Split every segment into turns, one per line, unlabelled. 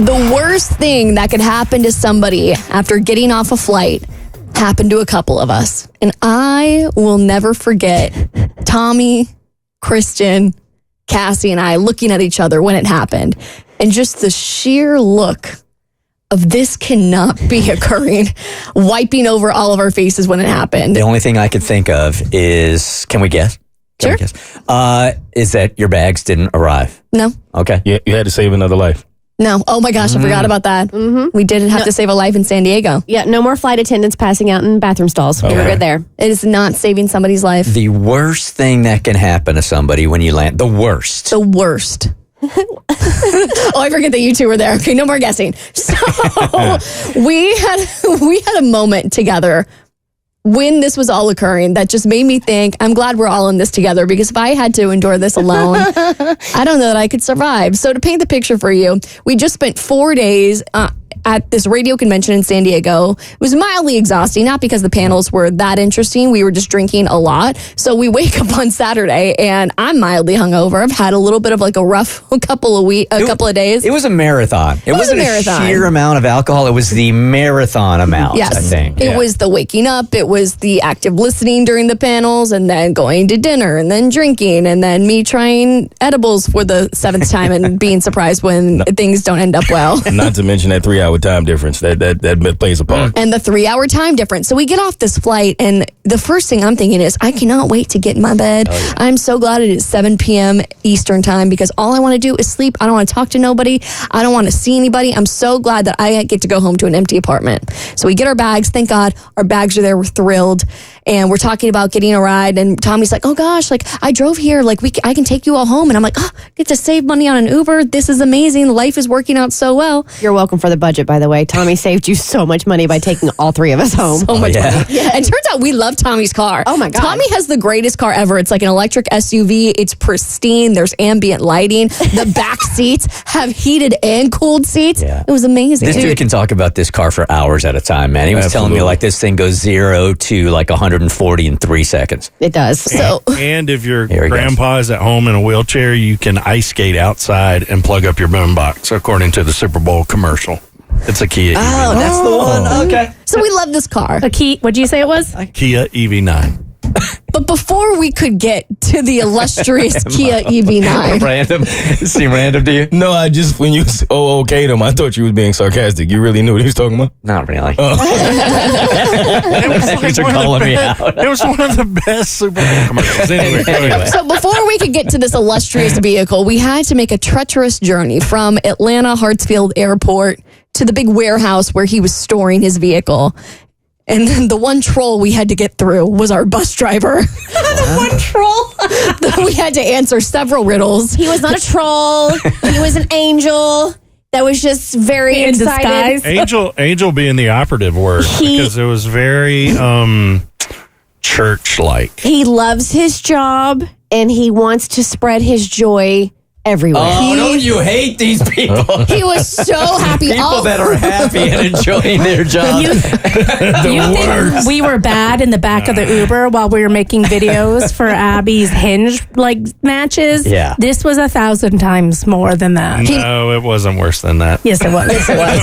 The worst thing that could happen to somebody after getting off a flight happened to a couple of us. And I will never forget Tommy, Kristen, Cassie, and I looking at each other when it happened. And just the sheer look of this cannot be occurring, wiping over all of our faces when it happened.
The only thing I could think of is, can we guess?
Sure.
Is that your bags didn't arrive?
No.
Okay.
Yeah, you had to save another life.
No. Oh my gosh, I forgot about that. We didn't have to save a life in San Diego.
Yeah, no more flight attendants passing out in bathroom stalls. We were good there.
It is not saving somebody's life.
The worst thing that can happen to somebody when you land. The worst.
The worst. Oh, I forget that you two were there. Okay, no more guessing. So we had a moment together when this was all occurring that just made me think, I'm glad we're all in this together, because if I had to endure this alone, I don't know that I could survive. So to paint the picture for you, we just spent 4 days at this radio convention in San Diego. It was mildly exhausting, not because the panels were that interesting. We were just drinking a lot. So we wake up on Saturday and I'm mildly hungover. I've had a little bit of like a rough couple of days.
It was a marathon. It wasn't a sheer amount of alcohol. It was the marathon amount,
yes.
I think.
It was the waking up. It was the active listening during the panels, and then going to dinner, and then drinking, and then me trying edibles for the 7th time and being surprised when things don't end up well.
Not to mention that 3-hour time difference that plays a part.
And the 3-hour time difference. So we get off this flight, and the first thing I'm thinking is, I cannot wait to get in my bed. Oh, yeah. I'm so glad it is 7 p.m. Eastern time, because all I want to do is sleep. I don't want to talk to nobody. I don't want to see anybody. I'm so glad that I get to go home to an empty apartment. So we get our bags. Thank God our bags are there. We're thrilled. And we're talking about getting a ride. And Tommy's like, oh gosh, like I drove here. Like I can take you all home. And I'm like, oh, get to save money on an Uber. This is amazing. Life is working out so well.
You're welcome for the budget, by the way. Tommy saved you so much money by taking all 3 of us home.
So much money. Yeah. And turns out we love Tommy's car.
Oh my God.
Tommy has the greatest car ever. It's like an electric SUV. It's pristine. There's ambient lighting. The back seats have heated and cooled seats. Yeah. It was amazing.
This dude can talk about this car for hours at a time, man. He was telling me like this thing goes 0 to like 140 in 3 seconds.
It does.
So, and if your grandpa is at home in a wheelchair, you can ice skate outside and plug up your boombox, according to the Super Bowl commercial. It's a Kia EV9.
Oh, that's the one. Okay.
So we love this car.
A Kia, what'd you say it was?
Kia EV9.
But before we could get to the illustrious Kia EV9.
Random? It seemed random to you?
No, I just, when you okayed him, I thought you was being sarcastic. You really knew what he was talking about?
Not really.
Thanks
for calling me out.
It was one of the best Super Bowl commercials. Anyway.
So before we could get to this illustrious vehicle, we had to make a treacherous journey from Atlanta Hartsfield Airport to the big warehouse where he was storing his vehicle. And then the one troll we had to get through was our bus driver. The one troll. We had to answer several riddles.
He was not a troll. He was an angel that was just very excited.
Angel being the operative word, because it was very church-like.
He loves his job, and he wants to spread his joy everywhere.
Oh, don't you hate these people?
He was so happy.
People that are happy and enjoying their job.
You think we were bad in the back of the Uber while we were making videos for Abby's Hinge matches?
Yeah.
This was 1,000 times more than that.
No, it wasn't worse than that.
Yes, it was.
Yes, it was.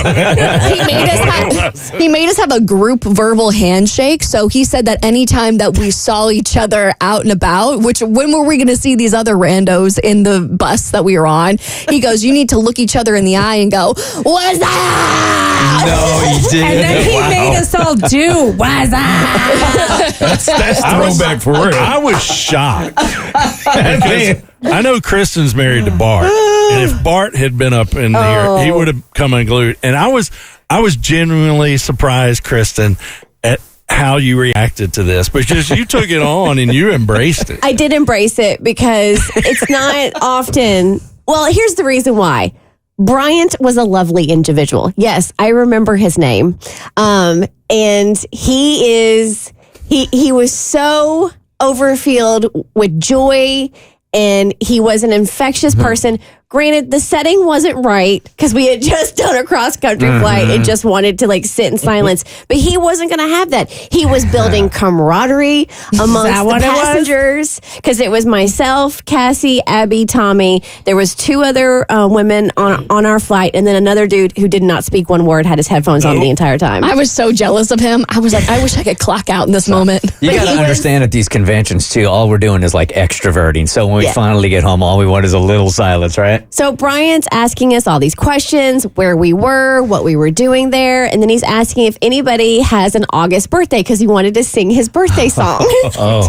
He made us have a group verbal handshake. So he said that anytime that we saw each other out and about, which when were we going to see these other randos in the bus that we were on? He goes, you need to look each other in the eye and go, what's up?
No, he didn't.
And then he made us all do, what's up?
That's throwback for real.
I was shocked. Because I know Kristen's married to Bart. And if Bart had been up in here, he would have come unglued. And I was genuinely surprised, Kristen, at how you reacted to this, because you took it on and you embraced it.
I did embrace it because it's not often. Well, here's the reason why. Bryant was a lovely individual. Yes, I remember his name. And he was so overfilled with joy, and he was an infectious person. Granted, the setting wasn't right because we had just done a cross-country flight and just wanted to like sit in silence. But he wasn't going to have that. He was building camaraderie amongst the passengers because it was myself, Cassie, Abby, Tommy. There was 2 other women on our flight, and then another dude who did not speak one word, had his headphones on the entire time.
I was so jealous of him. I was like, I wish I could clock out in this moment.
You got to understand at these conventions, too, all we're doing is like extroverting. So when we finally get home, all we want is a little silence, right?
So Bryant's asking us all these questions, where we were, what we were doing there, and then he's asking if anybody has an August birthday because he wanted to sing his birthday song.
Oh,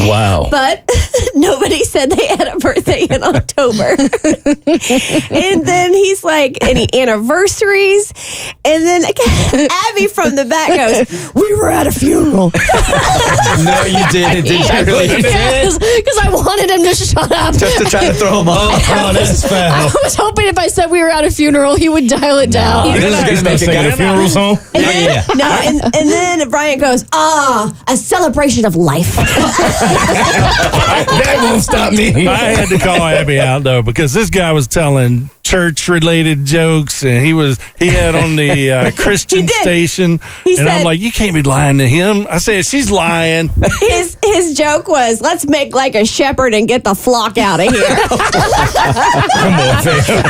wow.
But nobody said they had a birthday in October. And then he's like, any anniversaries? And then Abby from the back goes, we were at a funeral.
No, you didn't. Did you really?
Because I wanted him to shut up.
Just to try to throw him off.
Oh, that's
I
foul.
was hoping if I said we were at a funeral, he would dial it down.
This is going to make a funeral song?
And then Bryant goes, a celebration of life.
That won't stop me.
I had to call Abby out though because this guy was telling church-related jokes, and he had on the Christian station, and
said,
I'm like, you can't be lying to him. I said, she's lying.
His joke was, let's make like a shepherd and get the flock out of here.
Come on, fam.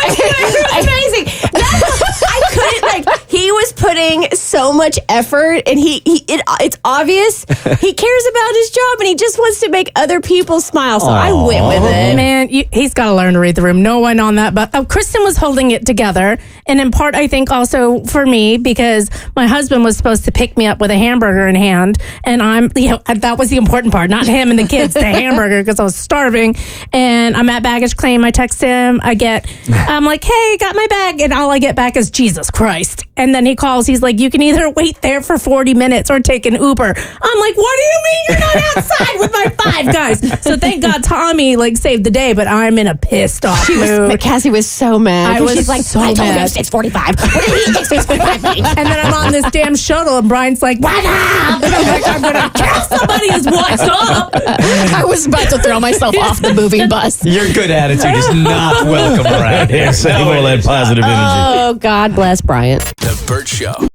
Amazing. I couldn't he was putting so much effort, and it's obvious he cares about his job and he just wants to make other people smile. So I went with it.
Man, he's got to learn to read the room. No one on that, but Kristen was holding it together, and in part, I think also for me because my husband was supposed to pick me up with a hamburger in hand, and that was the important part, not him and the kids, the hamburger, because I was starving. And I'm at baggage claim. I text him. I'm like, hey, got my bag, and all I get back is Jesus Christ. And then he calls. He's like, you can either wait there for 40 minutes or take an Uber. I'm like, what do you mean you're not outside with my 5 guys? So thank God Tommy saved the day, but I'm in a pissed off mood.
Cassie was so mad.
I was
She's like,
so
I told him
mad.
6:45. What did he think 6:45?
And then I'm on this damn shuttle, and Brian's like, what up? And I'm like, I'm going to kill somebody is what's up.
I was about to throw myself off the moving bus.
Your good attitude is not welcome around here.
Save all that positive energy.
Oh, God bless Bryant.
The Bert Show.